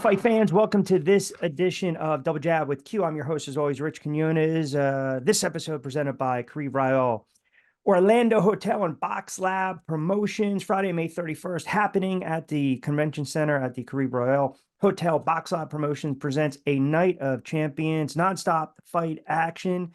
fight fans? Welcome to this edition of Double Jab with Q. I'm your host, as always, Rich Quinones. This episode presented by Caribe Royale Orlando Hotel and Boxlab Promotions, Friday, May 31st, happening at the Convention Center at the Caribe Royale Hotel. Boxlab Promotions presents a night of champions, nonstop fight action,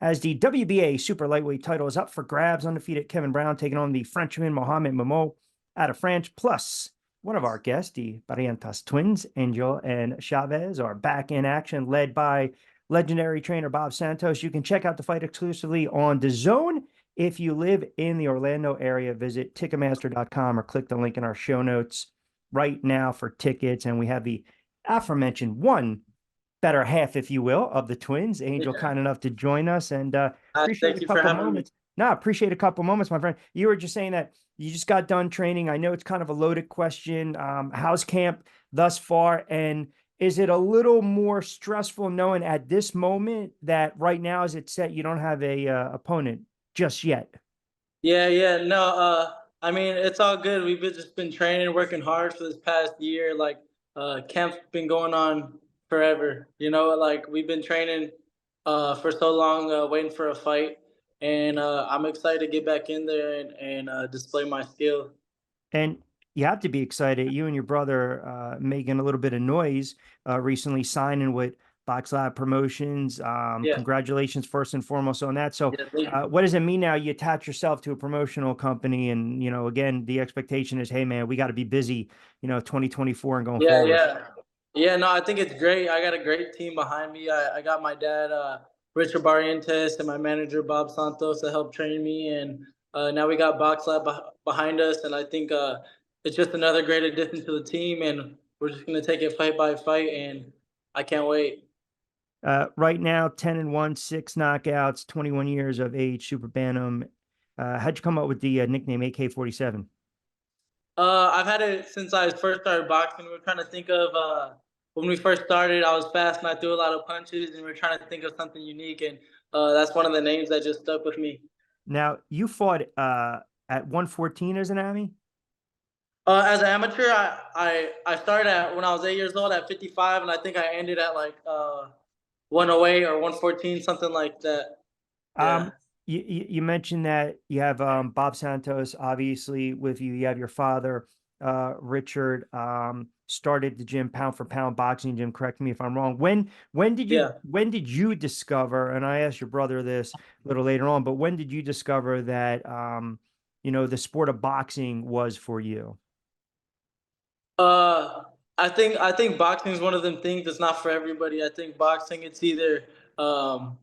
as the WBA super lightweight title is up for grabs. Undefeated Kevin Brown taking on the Frenchman Mohamed Momo out of France. Plus, one of our guests, the Barrientos twins, Angel and Chavez, are back in action, led by legendary trainer Bob Santos. You can check out the fight exclusively on DAZN. If you live in the Orlando area, visit Ticketmaster.com or click the link in our show notes right now for tickets. And we have the aforementioned one better half, if you will, of the twins. Angel, kind enough to join us, and appreciate Thank a you for couple having moments. me. No, appreciate a couple moments, my friend. You were just saying that you just got done training. I know it's kind of a loaded question. How's camp thus far? And is it a little more stressful knowing at this moment that right now, as it's set, you don't have a opponent just yet? No, I mean, it's all good. Just been training, working hard for this past year. Camp's been going on forever. Like we've been training for so long, waiting for a fight, and I'm excited to get back in there and display my skill. And you have to be excited. You and your brother making a little bit of noise recently, signing with Boxlab Promotions. Yeah, Congratulations, first and foremost, on that. So, yeah, thank you. what does it mean now? You attach yourself to a promotional company, and again, the expectation is, hey, man, we got to be busy, 2024 and going Yeah, forward. yeah, yeah. No, I think it's great. I got a great team behind me. I got my dad, Richard Barrientes, and my manager Bob Santos to help train me, and now we got behind us, and I think it's just another great addition to the team, and we're just gonna take it fight by fight, and I can't wait. Right now, 10-1, 6 knockouts, 21 years of age, Super Bantam. How'd you come up with the nickname AK-47? I've had it since I first started boxing. We are trying to think of when we first started. I was fast and I threw a lot of punches, and we are trying to think of something unique, and that's one of the names that just stuck with me. Now, you fought at 114 as an Emmy? As an amateur, I started at when I was 8 years old at 55, and I think I ended at like 108 or 114, something like that. Yeah, You mentioned that you have Bob Santos, obviously, with you. You have your father, Richard, started the gym, pound for pound boxing gym. Correct me if I'm wrong. yeah. When did you discover, and I asked your brother this a little later on, but when did you discover that the sport of boxing was for you? Uh, I think boxing is one of them things that's not for everybody. I think boxing it's either um,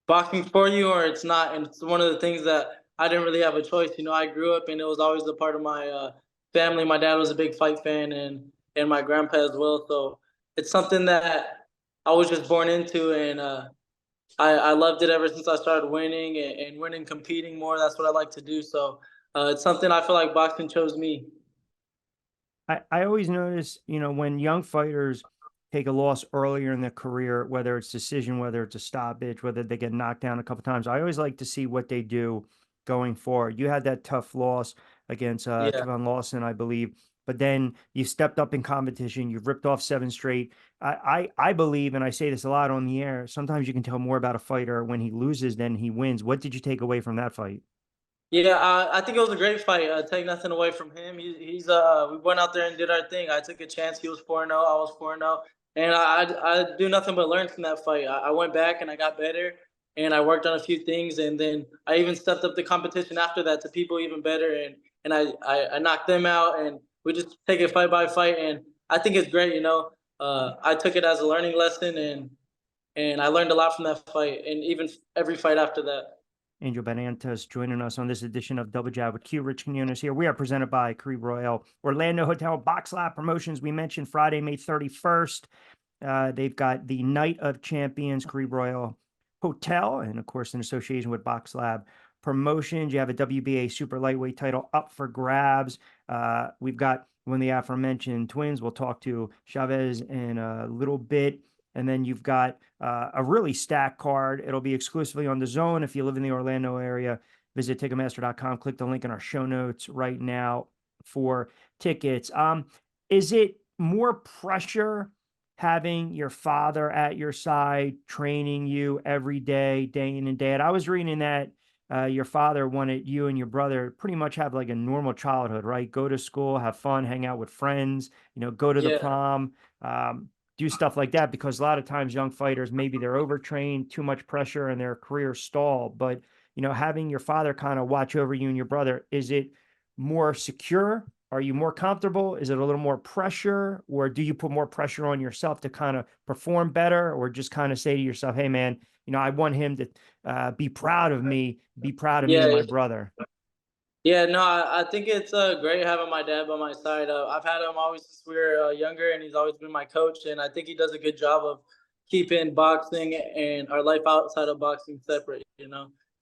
boxing for you or it's not, and it's one of the things that I didn't really have a choice. I grew up and it was always a part of my family. My dad was a big fight fan, and my grandpa as well. So it's something that I was just born into, and I loved it ever since I started winning and winning, competing more. That's what I like to do. So it's something I feel like boxing chose me. I always notice, when young fighters take a loss earlier in their career, whether it's decision, whether it's a stoppage, whether they get knocked down a couple times, I always like to see what they do going forward. You had that tough loss against Yeah. Kevin Lawson, I believe, but then you stepped up in competition. You've ripped off 7 straight. I believe, and I say this a lot on the air, sometimes you can tell more about a fighter when he loses than he wins. What did you take away from that fight? Yeah, I think it was a great fight. Take nothing away from him. He's we went out there and did our thing. I took a chance. He was 4-0. I was 4-0, and I do nothing but learn from that fight. I went back and I got better, and I worked on a few things, and then I even stepped up the competition after that to people even better, and I knocked them out, and we just take it fight by fight, and I think it's great. I took it as a learning lesson, and I learned a lot from that fight, and even every fight after that. Angel Barrientes joining us on this edition of Double Jab with Q. Rich Quinones here. We are presented by Caribe Royale Orlando Hotel Boxlab Promotions. We mentioned Friday, May 31st. They've got the Night of Champions, Caribe Royale Hotel, and of course, in association with Boxlab Promotions. You have a WBA super lightweight title up for grabs. We've got one of the aforementioned twins. We'll talk to Chavez in a little bit. And then you've got a really stacked card. It'll be exclusively on DAZN. If you live in the Orlando area, visit Ticketmaster.com. Click the link in our show notes right now for tickets. Is it more pressure having your father at your side, training you every day, day in and day out? I was reading that your father wanted you and your brother pretty much have like a normal childhood, right? Go to school, have fun, hang out with friends, go to the Yeah, prom, do stuff like that. Because a lot of times young fighters, maybe they're overtrained, too much pressure, and their career stall. But having your father kind of watch over you and your brother, is it more secure? Are you more comfortable? Is it a little more pressure, or do you put more pressure on yourself to kind of perform better, or just kind of say to yourself, "Hey, man, I want him to be proud of me, be proud of me and yeah, my brother." yeah. No, I think it's great having my dad by my side. I've had him always since we were younger, and he's always been my coach. And I think he does a good job of keeping boxing and our life outside of boxing separate.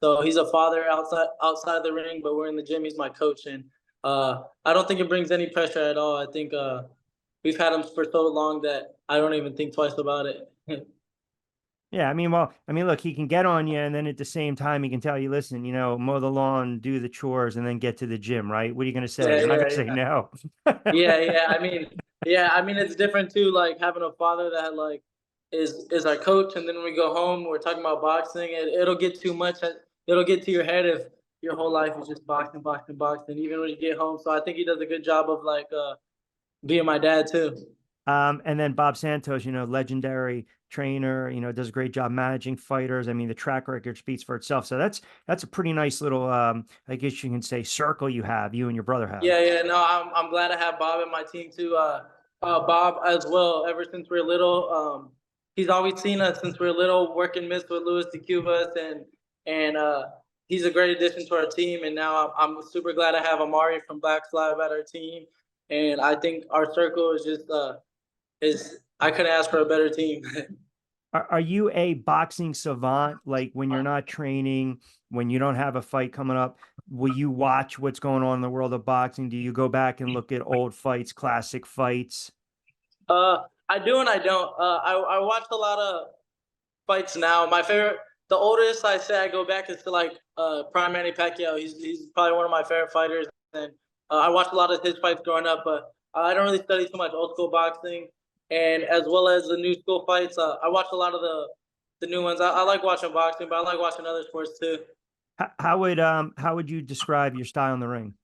So he's a father outside the ring, but we're in the gym. He's my coach, and I don't think it brings any pressure at all. I think we've had him for so long that I don't even think twice about it. Yeah, look, he can get on you, and then at the same time, he can tell you, listen, mow the lawn, do the chores, and then get to the gym, right? What are you going to say? Yeah, You're not going yeah, to say yeah. no. Yeah. I mean, it's different too. Like having a father that like is our coach, and then when we go home, we're talking about boxing. It'll get too much. It'll get to your head if your whole life is just boxing, boxing, boxing. Even when you get home, so I think he does a good job of like being my dad too. And then Bob Santos, legendary trainer, does a great job managing fighters. I mean, the track record speaks for itself. So that's a pretty nice little, I guess you can say, circle you and your brother have. Yeah. No, I'm glad to have Bob in my team too. Bob as well. Ever since we are little, he's always seen us since we are little, working mitts with Luis de Cubas, and he's a great addition to our team. And now I'm super glad to have Amari from Boxlab at our team. And I think our circle is just is I couldn't ask for a better team. Are you a boxing savant? Like when you're not training, when you don't have a fight coming up, will you watch what's going on in the world of boxing? Do you go back and look at old fights, classic fights? I do and I don't. I watch a lot of fights now. My favorite, the oldest I say I go back is to like Prime Manny Pacquiao. He's probably one of my favorite fighters, and I watched a lot of his fights growing up. But I don't really study too much old school boxing, and as well as the new school fights. I watch a lot of the new ones. I like watching boxing, but I like watching other sports too. How would you describe your style in the ring?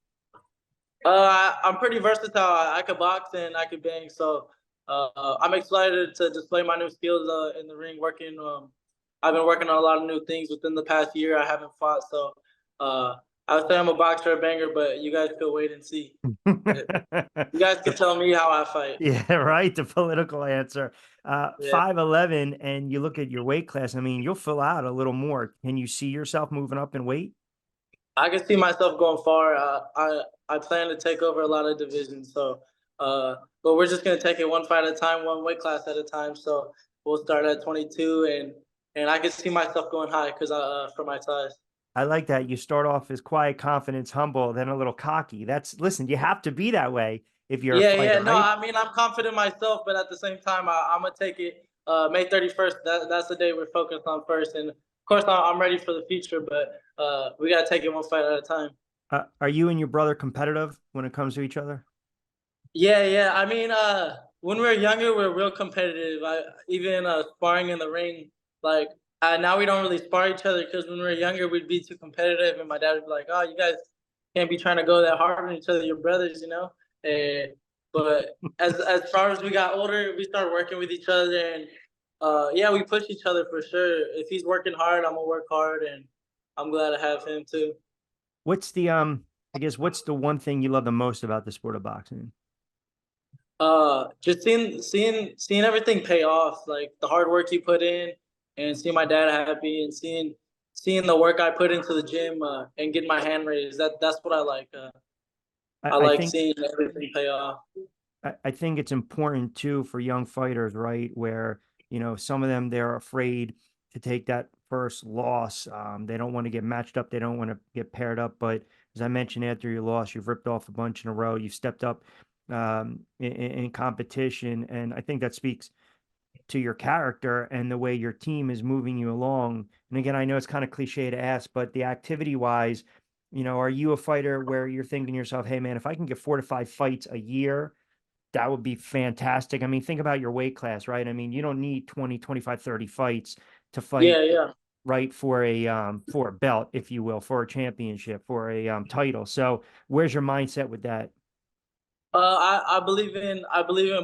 I'm pretty versatile. I could box and I could bang. So I'm excited to display my new skills in the ring. I've been working on a lot of new things within the past year. I haven't fought, so uh, I would say I'm a boxer, a banger. But you guys could wait and see. You guys can tell me how I fight. Yeah, right. The political answer. Yeah, 5'11", and you look at your weight class. I mean, you'll fill out a little more. Can you see yourself moving up in weight? I can see myself going far. I plan to take over a lot of divisions. So, but we're just gonna take it one fight at a time, one weight class at a time. So we'll start at 22, and I can see myself going high because for my size. I like that. You start off as quiet, confidence, humble, then a little cocky. Listen, you have to be that way if you're a Yeah. fighter, No, right? I mean I'm confident myself, but at the same time, I'm gonna take it. May 31st. That's the day we're focused on first, and of course I'm ready for the future. But we gotta take it one fight at a time. Are you and your brother competitive when it comes to each other? Yeah. I mean, when we were younger, we are real competitive. Even sparring in the ring, like now we don't really spar each other because when we were younger, we'd be too competitive, and my dad would be like, "Oh, you guys can't be trying to go that hard on each other, you're brothers." And but as far as we got older, we started working with each other, and yeah, we push each other for sure. If he's working hard, I'm gonna work hard, and I'm glad to have him too. What's the I guess what's the one thing you love the most about the sport of boxing? Just seeing everything pay off, like the hard work he put in, and seeing my dad happy, and seeing the work I put into the gym, and getting my hand raised. That's what I like. I, I I like think seeing everything pay off. I think it's important too for young fighters, right? Where, some of them they're afraid to take that first loss. They don't want to get matched up. They don't want to get paired up. But as I mentioned, after your loss, you've ripped off a bunch in a row. You've stepped up in competition, and I think that speaks to your character and the way your team is moving you along. And again, I know it's kind of cliche to ask, but the activity wise, are you a fighter where you're thinking to yourself, hey man, if I can get 4 to 5 fights a year, That would be fantastic. I mean, think about your weight class, right? I mean, you don't need 20, 25, 30 fights to fight, Yeah, yeah. right, for a belt, if you will, for a championship, for a title. So where's your mindset with that? I believe in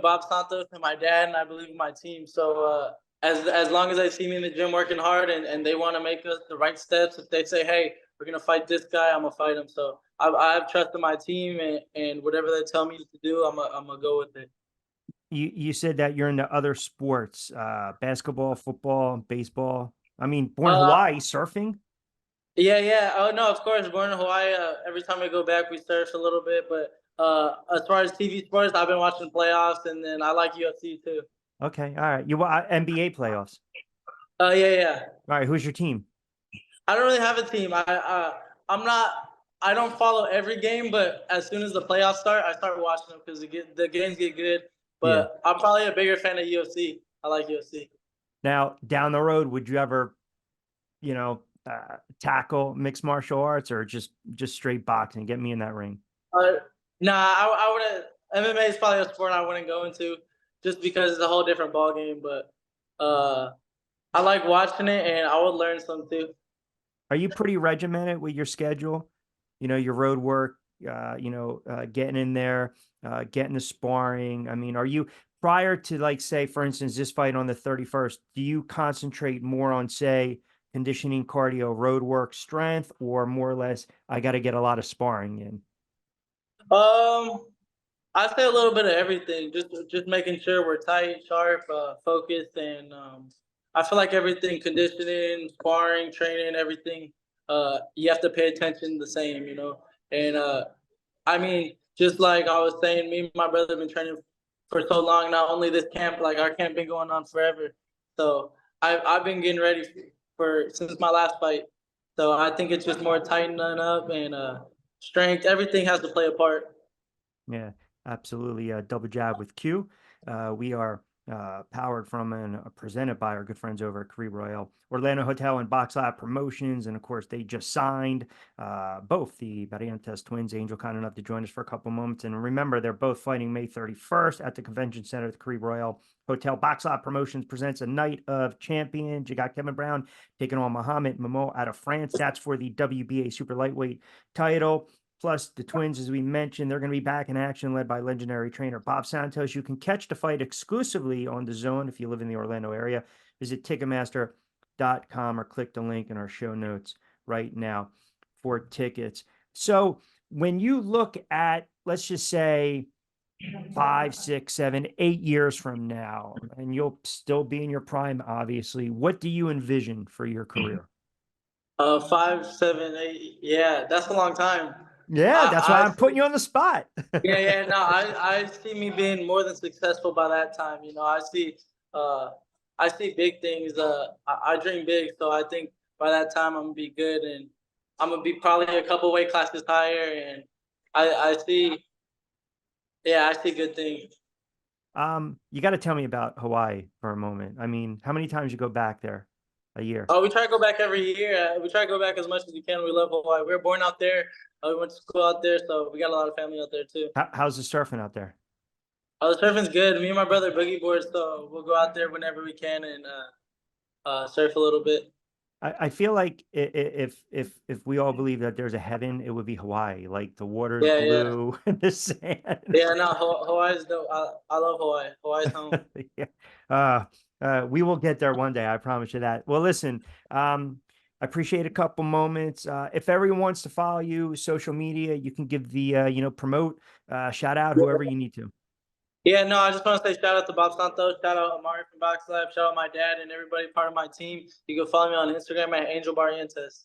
Bob Santos and my dad, and I believe in my team. So as long as they see me in the gym working hard, and they want to make us the right steps, if they say, hey, we're gonna fight this guy, I'm gonna fight him. So I have trust in my team, and whatever they tell me to do, I'm gonna go with it. You said that you're into other sports, basketball, football, baseball. I mean, born in Uh, Hawaii, surfing. yeah, yeah. Oh no, of course. Born in Hawaii. Every time we go back, we surf a little bit. But as far as TV sports, I've been watching playoffs, and then I like UFC too. Okay, all right. NBA playoffs. Yeah, yeah. All right, who's your team? I don't really have a team. I'm not. I don't follow every game, but as soon as the playoffs start, I start watching them because the games get good. Yeah. But I'm probably a bigger fan of UFC. I like UFC. Now, down the road, would you ever, tackle mixed martial arts or just straight boxing? Get me in that ring. Uh, nah, I wouldn't. MMA is probably a sport I wouldn't go into just because it's a whole different ball game. But uh, I like watching it, and I would learn some too. Are you pretty regimented with your schedule? Your road work, getting in there, getting the sparring. I mean, are you prior to, like, say, for instance, this fight on the 31st, do you concentrate more on, say, conditioning, cardio, road work, strength, or more or less, I got to get a lot of sparring in? Um, I say a little bit of everything, just making sure we're tight, sharp, focused, and I feel like everything, conditioning, sparring, training, everything. You have to pay attention the same, you know. And I mean, just like I was saying, me and my brother have been training for so long. Not only this camp, like our camp been going on forever. So I've been getting ready for since my last fight. So I think it's just more tightening up and strength. Everything has to play a part. Yeah, absolutely. Double jab with Q. We are powered from and presented by our good friends over at Caribe Royale Orlando Hotel and Boxlab Promotions. And of course, they just signed both the Barrientes twins. Angel kind enough to join us for a couple moments. And remember, they're both fighting May 31st at the Convention Center at the Caribe Royale Hotel. Boxlab Promotions presents a Night of Champions. You got Kevin Brown taking on Mohamed Mamo out of France. That's for the WBA Super Lightweight title. Plus, the twins, as we mentioned, they're going to be back in action, led by legendary trainer Bob Santos. You can catch the fight exclusively on DAZN if you live in the Orlando area. Visit Ticketmaster.com or click the link in our show notes right now for tickets. So, when you look at, let's just say, 5, 6, 7, 8 years from now, and you'll still be in your prime, obviously, what do you envision for your career? 5, 7, 8. Yeah, that's a long time. Yeah, that's why I I'm putting you on the spot. Yeah, yeah. No, I see me being more than successful by that time. You know, uh I see big things. I dream big, so I think by that time I'm gonna be good, and I'm gonna be probably a couple weight classes higher, and I see, yeah, I see good things. You got to tell me about Hawaii for a moment. I mean, how many times you go back there a year? Oh, we try to go back every year. We try to go back as much as we can. We love Hawaii. We were born out there. We went to school out there, so we got a lot of family out there too. How's the surfing out there? Oh, the surfing's good. Me and my brother boogie board, so we'll go out there whenever we can and surf a little bit. I feel like if we all believe that there's a heaven, it would be Hawaii. Like the water's Yeah, yeah. blue and the sand. Yeah, no, Hawaii's dope. I love Hawaii. Hawaii's home. Yeah. Uh, we will get there one day. I promise you that. Well, listen, I appreciate a couple moments. If everyone wants to follow you, social media, you can give the, promote, shout out whoever you need to. Yeah, no, I just want to say shout out to Bob Santos, shout out Amari from Boxlab, shout out my dad and everybody part of my team. You can follow me on Instagram at Angel Barrientes.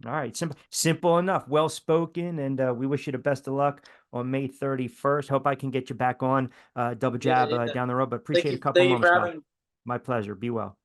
All right, simple enough, well spoken, and we wish you the best of luck on May 31st. Hope I can get you back on double Yeah, jab yeah. down the road, but appreciate a couple Thank you for moments, Bob. having me. My pleasure. Be well.